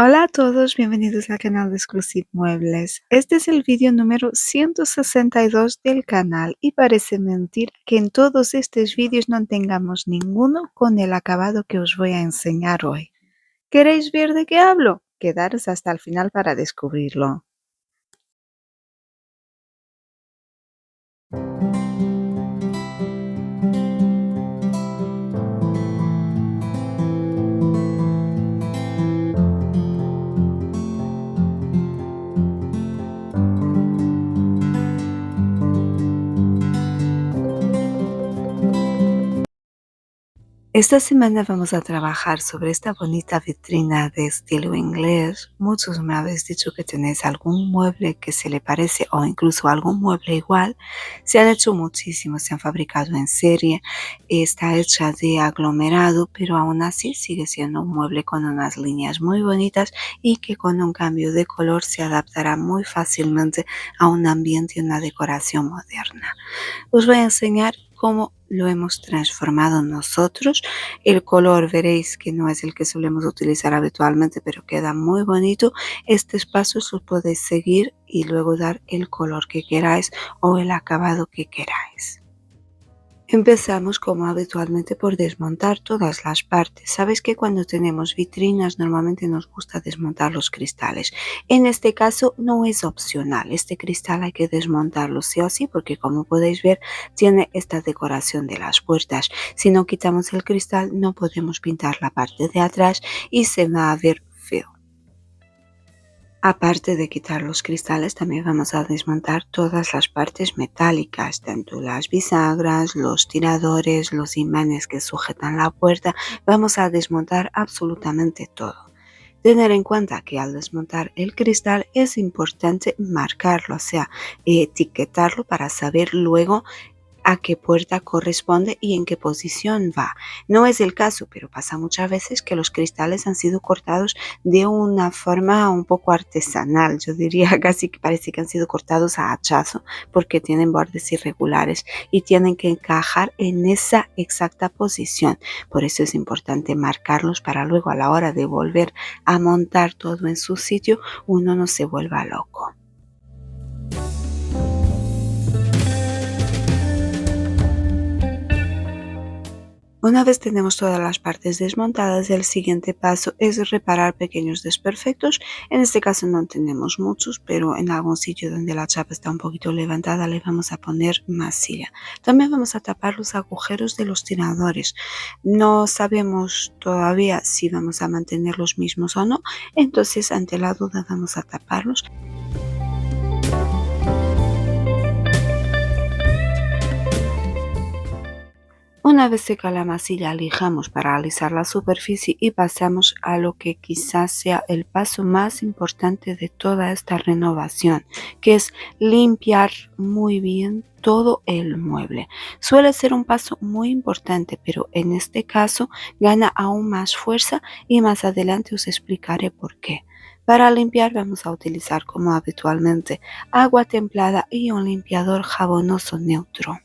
Hola a todos, bienvenidos al canal de Exclusive Muebles. Este es el vídeo número 162 del canal y parece mentira que en todos estos vídeos no tengamos ninguno con el acabado que os voy a enseñar hoy. ¿Queréis ver de qué hablo? Quedaros hasta el final para descubrirlo. Esta semana vamos a trabajar sobre esta bonita vitrina de estilo inglés. Muchos me habéis dicho que tenéis algún mueble que se le parece o incluso algún mueble igual. Se han hecho muchísimos, se han fabricado en serie, está hecha de aglomerado, pero aún así sigue siendo un mueble con unas líneas muy bonitas y que con un cambio de color se adaptará muy fácilmente a un ambiente y una decoración moderna. Os voy a enseñar cómo lo hemos transformado nosotros. El color veréis que no es el que solemos utilizar habitualmente, pero queda muy bonito. Estos pasos los podéis seguir y luego dar el color que queráis o el acabado que queráis. Empezamos como habitualmente por desmontar todas las partes. Sabes que cuando tenemos vitrinas normalmente nos gusta desmontar los cristales. En este caso no es opcional. Este cristal hay que desmontarlo sí o sí porque como podéis ver tiene esta decoración de las puertas. Si no quitamos el cristal no podemos pintar la parte de atrás y se va a ver feo. Aparte de quitar los cristales, también vamos a desmontar todas las partes metálicas, tanto las bisagras, los tiradores, los imanes que sujetan la puerta. Vamos a desmontar absolutamente todo. Tener en cuenta que al desmontar el cristal es importante marcarlo, o sea, etiquetarlo para saber luego a qué puerta corresponde y en qué posición va. No es el caso, pero pasa muchas veces que los cristales han sido cortados de una forma un poco artesanal. Yo diría casi que parece que han sido cortados a hachazo porque tienen bordes irregulares y tienen que encajar en esa exacta posición. Por eso es importante marcarlos para luego a la hora de volver a montar todo en su sitio uno no se vuelva loco. Una vez tenemos todas las partes desmontadas, el siguiente paso es reparar pequeños desperfectos. En este caso no tenemos muchos, pero en algún sitio donde la chapa está un poquito levantada le vamos a poner masilla. También vamos a tapar los agujeros de los tiradores. No sabemos todavía si vamos a mantener los mismos o no, entonces ante la duda vamos a taparlos. Una vez seca la masilla, lijamos para alisar la superficie y pasamos a lo que quizás sea el paso más importante de toda esta renovación, que es limpiar muy bien todo el mueble. Suele ser un paso muy importante, pero en este caso gana aún más fuerza y más adelante os explicaré por qué. Para limpiar vamos a utilizar como habitualmente agua templada y un limpiador jabonoso neutro.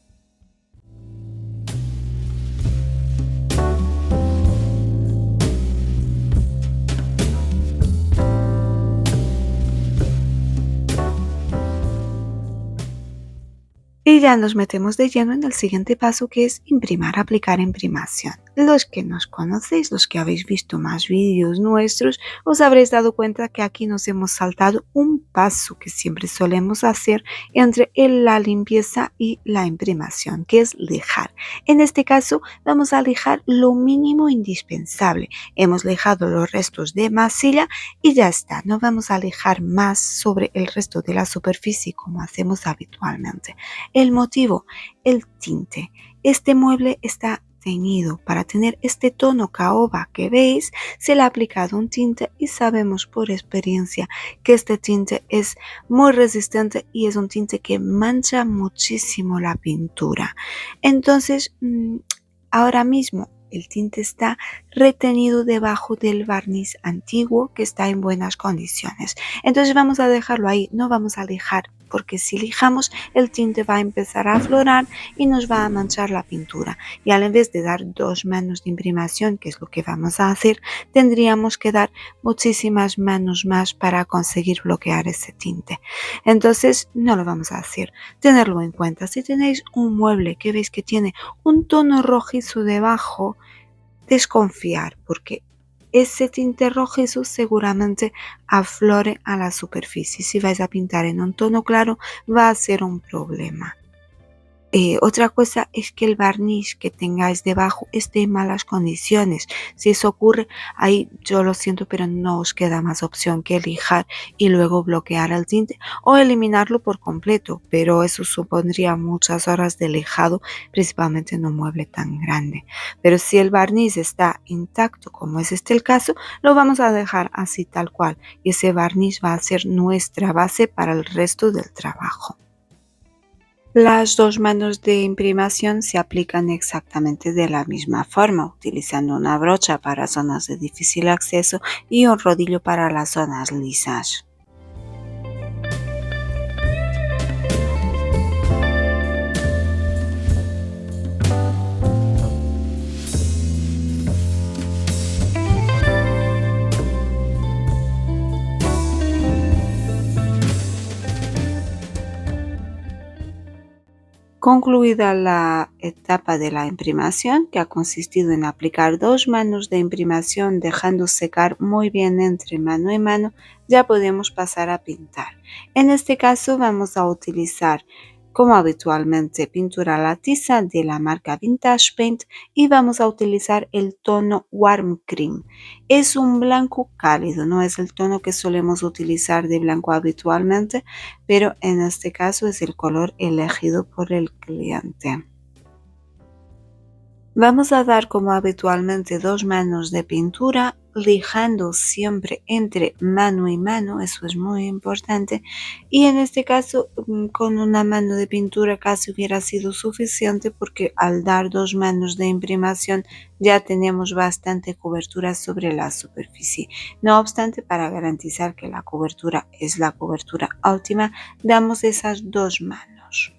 Y ya nos metemos de lleno en el siguiente paso que es imprimar, aplicar imprimación. Los que nos conocéis, los que habéis visto más vídeos nuestros, os habréis dado cuenta que aquí nos hemos saltado un paso que siempre solemos hacer entre la limpieza y la imprimación, que es lijar. En este caso vamos a lijar lo mínimo indispensable. Hemos lijado los restos de masilla y ya está. No vamos a lijar más sobre el resto de la superficie como hacemos habitualmente. El motivo, el tinte. Este mueble está teñido. Para tener este tono caoba que veis, se le ha aplicado un tinte y sabemos por experiencia que este tinte es muy resistente y es un tinte que mancha muchísimo la pintura. Entonces, ahora mismo el tinte está retenido debajo del barniz antiguo que está en buenas condiciones. Entonces vamos a dejarlo ahí, no vamos a lijar porque si lijamos el tinte va a empezar a aflorar y nos va a manchar la pintura. Y al invés de dar 2 manos de imprimación, que es lo que vamos a hacer, tendríamos que dar muchísimas manos más para conseguir bloquear ese tinte. Entonces no lo vamos a hacer. Tenerlo en cuenta. Si tenéis un mueble que veis que tiene un tono rojizo debajo, desconfiar, porque ese tinte rojizo seguramente aflore a la superficie. Si vais a pintar en un tono claro, va a ser un problema. Otra cosa es que el barniz que tengáis debajo esté en malas condiciones. Si eso ocurre, ahí yo lo siento, pero no os queda más opción que lijar y luego bloquear el tinte o eliminarlo por completo, pero eso supondría muchas horas de lijado, principalmente en un mueble tan grande. Pero si el barniz está intacto, como es este el caso, lo vamos a dejar así tal cual y ese barniz va a ser nuestra base para el resto del trabajo. Las 2 manos de imprimación se aplican exactamente de la misma forma, utilizando una brocha para zonas de difícil acceso y un rodillo para las zonas lisas. Concluida la etapa de la imprimación, que ha consistido en aplicar 2 manos de imprimación dejando secar muy bien entre mano y mano, ya podemos pasar a pintar. En este caso vamos a utilizar, como habitualmente, pintura a la tiza de la marca Vintage Paint y vamos a utilizar el tono Warm Cream. Es un blanco cálido, no es el tono que solemos utilizar de blanco habitualmente, pero en este caso es el color elegido por el cliente. Vamos a dar como habitualmente 2 manos de pintura, lijando siempre entre mano y mano, eso es muy importante, y en este caso con una mano de pintura casi hubiera sido suficiente porque al dar 2 manos de imprimación ya tenemos bastante cobertura sobre la superficie. No obstante, para garantizar que la cobertura es la cobertura óptima, damos esas 2 manos.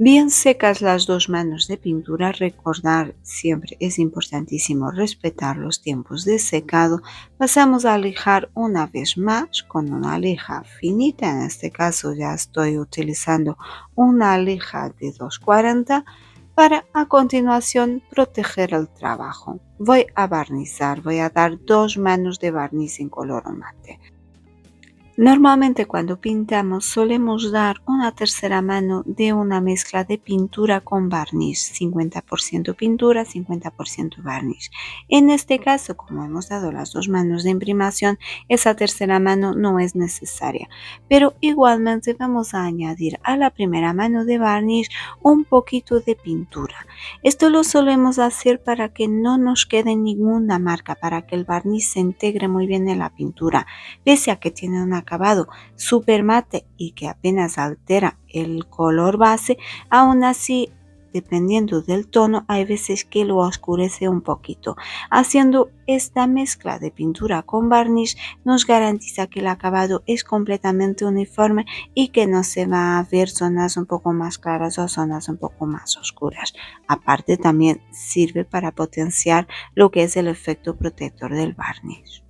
Bien secas las 2 manos de pintura, recordar siempre es importantísimo respetar los tiempos de secado. Pasamos a lijar una vez más con una lija finita, en este caso ya estoy utilizando una lija de 240 para a continuación proteger el trabajo. Voy a barnizar, voy a dar 2 manos de barniz en color mate. Normalmente cuando pintamos solemos dar una tercera mano de una mezcla de pintura con barniz, 50% pintura, 50% barniz. En este caso, como hemos dado las 2 manos de imprimación, esa tercera mano no es necesaria, pero igualmente vamos a añadir a la primera mano de barniz un poquito de pintura. Esto lo solemos hacer para que no nos quede ninguna marca, para que el barniz se integre muy bien en la pintura, pese a que tiene un acabado super mate y que apenas altera el color base, aún así, dependiendo del tono, hay veces que lo oscurece un poquito. Haciendo esta mezcla de pintura con barniz nos garantiza que el acabado es completamente uniforme y que no se va a ver zonas un poco más claras o zonas un poco más oscuras. Aparte, también sirve para potenciar lo que es el efecto protector del barniz.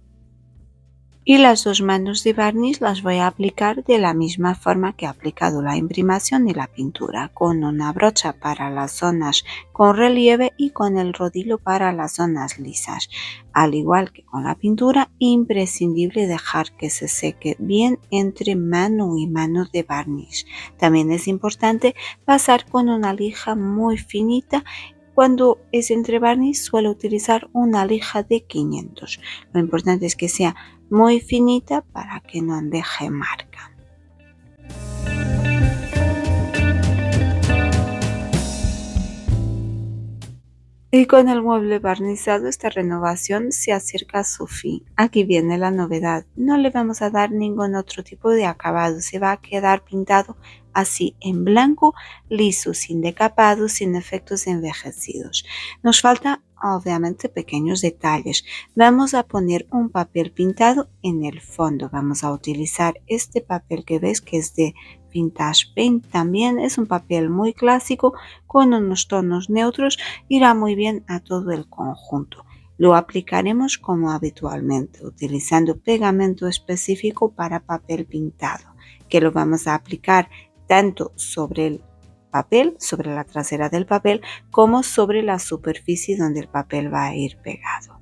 Y las 2 manos de barniz las voy a aplicar de la misma forma que he aplicado la imprimación y la pintura, con una brocha para las zonas con relieve y con el rodillo para las zonas lisas. Al igual que con la pintura, imprescindible dejar que se seque bien entre mano y mano de barniz. También es importante pasar con una lija muy finita. Cuando es entre barniz suelo utilizar una lija de 500. Lo importante es que sea muy finita para que no deje marca. Y con el mueble barnizado, esta renovación se acerca a su fin. Aquí viene la novedad. No le vamos a dar ningún otro tipo de acabado. Se va a quedar pintado así en blanco, liso, sin decapado, sin efectos envejecidos. Nos falta obviamente pequeños detalles. Vamos a poner un papel pintado en el fondo. Vamos a utilizar este papel que ves que es de Vintage Paint. También es un papel muy clásico con unos tonos neutros, irá muy bien a todo el conjunto. Lo aplicaremos como habitualmente, utilizando pegamento específico para papel pintado, que lo vamos a aplicar tanto sobre el papel, sobre la trasera del papel, como sobre la superficie donde el papel va a ir pegado.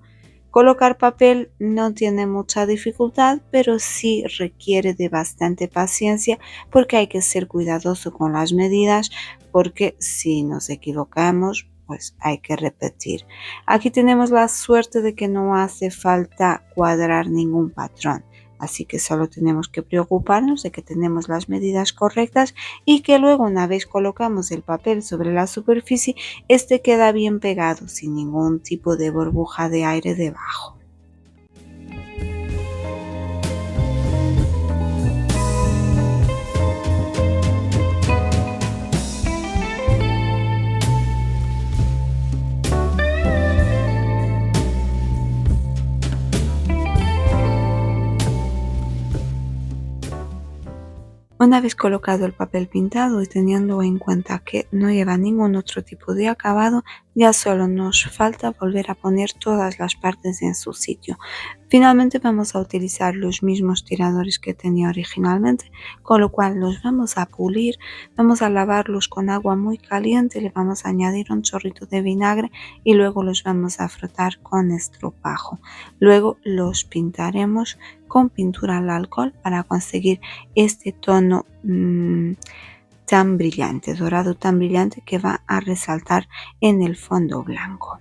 Colocar papel no tiene mucha dificultad, pero sí requiere de bastante paciencia porque hay que ser cuidadoso con las medidas, porque si nos equivocamos, pues hay que repetir. Aquí tenemos la suerte de que no hace falta cuadrar ningún patrón. Así que solo tenemos que preocuparnos de que tenemos las medidas correctas y que luego, una vez colocamos el papel sobre la superficie, este queda bien pegado sin ningún tipo de burbuja de aire debajo. Una vez colocado el papel pintado y teniendo en cuenta que no lleva ningún otro tipo de acabado, ya solo nos falta volver a poner todas las partes en su sitio. Finalmente vamos a utilizar los mismos tiradores que tenía originalmente, con lo cual los vamos a pulir, vamos a lavarlos con agua muy caliente, le vamos a añadir un chorrito de vinagre y luego los vamos a frotar con estropajo. Luego los pintaremos con pintura al alcohol para conseguir este tono tan brillante, dorado tan brillante, que va a resaltar en el fondo blanco.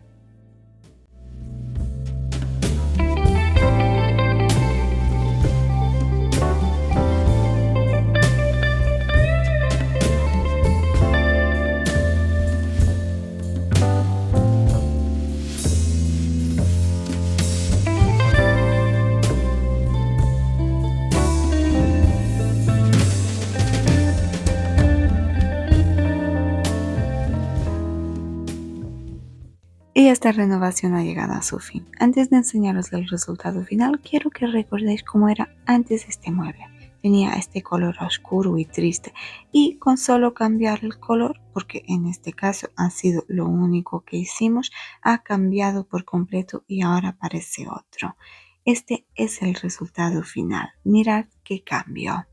Y esta renovación ha llegado a su fin. Antes de enseñaros el resultado final, quiero que recordéis cómo era antes este mueble. Tenía este color oscuro y triste, y con solo cambiar el color, porque en este caso ha sido lo único que hicimos, ha cambiado por completo y ahora parece otro. Este es el resultado final. Mirad qué cambio.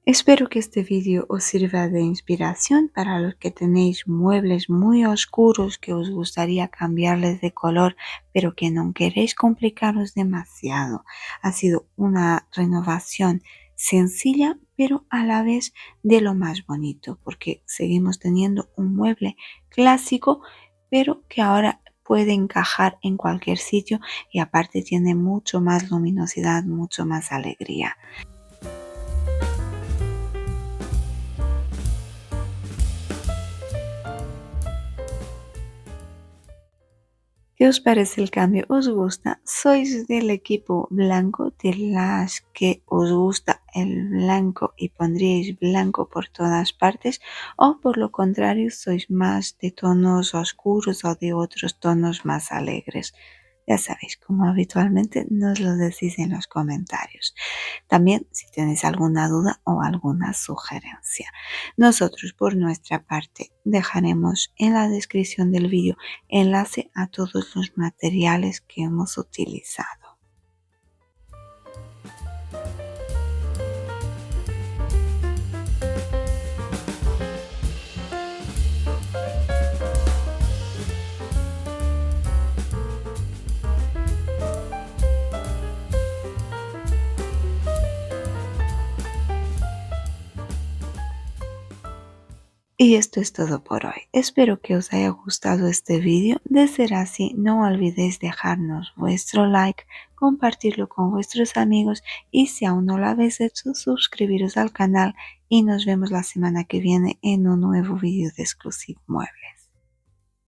Espero que este vídeo os sirva de inspiración para los que tenéis muebles muy oscuros que os gustaría cambiarles de color, pero que no queréis complicaros demasiado. Ha sido una renovación sencilla, pero a la vez de lo más bonito, porque seguimos teniendo un mueble clásico, pero que ahora puede encajar en cualquier sitio y aparte tiene mucho más luminosidad, mucho más alegría. ¿Qué os parece el cambio? ¿Os gusta? ¿Sois del equipo blanco, de las que os gusta el blanco y pondríais blanco por todas partes? ¿O por lo contrario sois más de tonos oscuros o de otros tonos más alegres? Ya sabéis, como habitualmente nos lo decís en los comentarios. También si tenéis alguna duda o alguna sugerencia. Nosotros por nuestra parte dejaremos en la descripción del vídeo enlace a todos los materiales que hemos utilizado. Y esto es todo por hoy. Espero que os haya gustado este vídeo. De ser así, no olvidéis dejarnos vuestro like, compartirlo con vuestros amigos y si aún no lo habéis hecho, suscribiros al canal y nos vemos la semana que viene en un nuevo vídeo de Exclusive Muebles.